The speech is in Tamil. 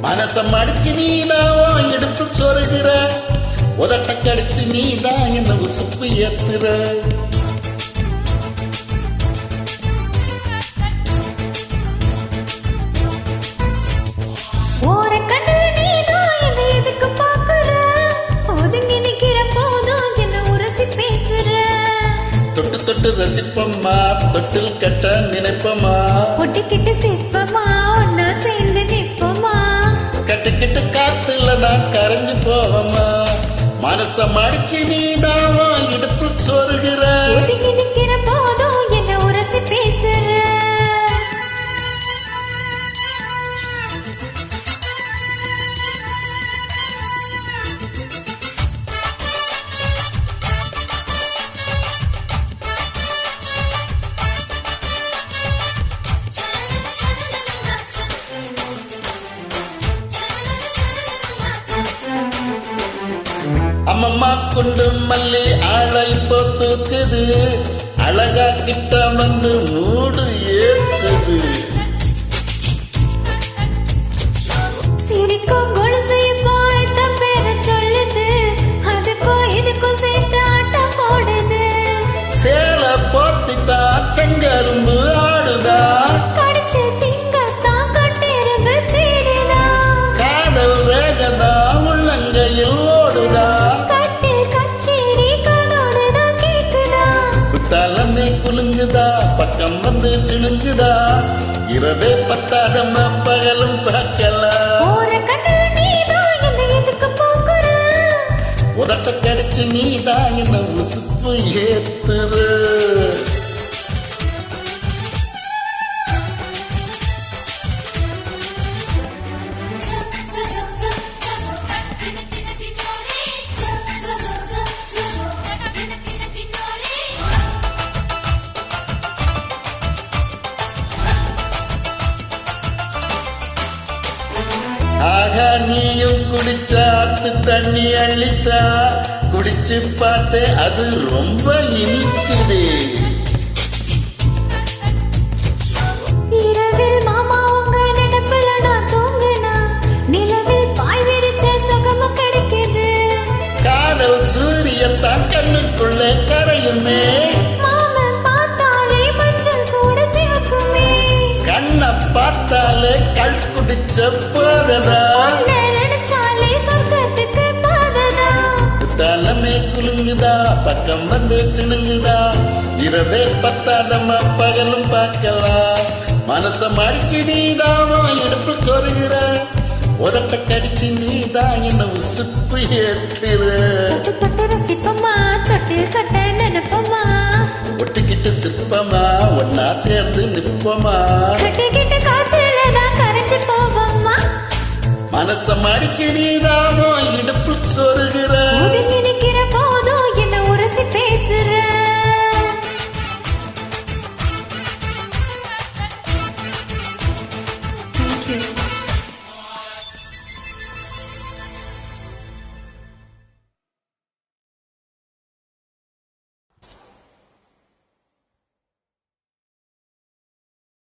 மனசம் அடிச்சு நீதான் இடுப்பு சொருகிற, உதட்ட கடிச்சு நீதான் என்ன உசுப்பு ஏத்துற. தொட்டு தொட்டு ரசிப்பம்மா, தொட்டில் கட்ட நினைப்பமா, ஒட்டிக்கிட்டு சிற்பமா, ஒன்னா சேர்ந்து நிற்பமா, கட்டுக்கிட்டு காத்துல தான் கரைஞ்சு போவமா. மனசம் அடிச்சு நீதான் இடுப்பு சொருகிற, ஒதுங்கி நிக்கிற போதும் என்ன உரசி பேசுற. அம்மம்மா கொண்டு மல்லி ஆளை இப்போ தூக்குது, அழகா கிட்ட வந்து மூடு ஏத்துது. சிரிக்கும் கொலுசை போய் தன் பேரை சொல்லுது, அதுக்கும் இதுக்கும் சேர்த்து ஆட்டம் போடுது. சேல போத்தித்தா செங்கரும்பு ஆடுதா, கடிச்சு திங்கத்தான் கட்டெரும்பு தேடுதா, காதல் ரேகதா உள்ளங்கையில் ஓடுதா, கட்டில் கச்சேரி கதோடுதான் கேக்குதா. குத்தாலமே குலுங்குதா, பக்கம் வந்து சிணுங்குதா, இரவே பத்தாதம்மா பகலும் பார்க்கலாம். ஒரு கண்ணில் நீதான் என்னை எதுக்கு போக்குற, உதட்ட கடிச்சு நீதான் என்ன உசுப்பு ஏத்துற. ஆகா நீயும் குடிச்சா ஆத்து தண்ணி அள்ளித்தா, குடிச்சு பார்த்து அது ரொம்ப இனிக்குது. இரவில் மாமா உங்க நினைப்புல நான் தூங்குனா, நிலவில் பாய் விரிச்ச சுகமும் கிடைக்குது. காதல் சூரியத்தான் கண்ணுக்குள்ள கரையுமே, மாமன் பார்த்தாலே மஞ்சள் கூட சிவக்குமே, கண்ணை பார்த்தாலே கல் குடிச்ச போததா, உன்னை நினைச்சாலே சொர்க்கத்துக்கு பாததா. தலைமை குலுங்குதா, பக்கம் வந்து சிணுங்குதா, இரவே பத்தாதம்மா பகலும் பார்க்கலாம். மனசம் அடிச்சு நீதான் இடுப்பு சொருகிற, உதட்ட கடிச்சு நீதான் என்ன உசுப்பு ஏற்கிற. தொட்டு தொட்டு ரசிப்பமா, தொட்டில் கட்ட நினைப்பமா, ஒட்டிக்கிட்டு சிற்பமா, ஒன்னா சேர்ந்து நிற்பமா, கட்டிக்கிட்டு காத்துல தான் கரைஞ்சு போவோம்மா. மனசம் அடிச்சு நீதான் இடுப்பு சொருகிற,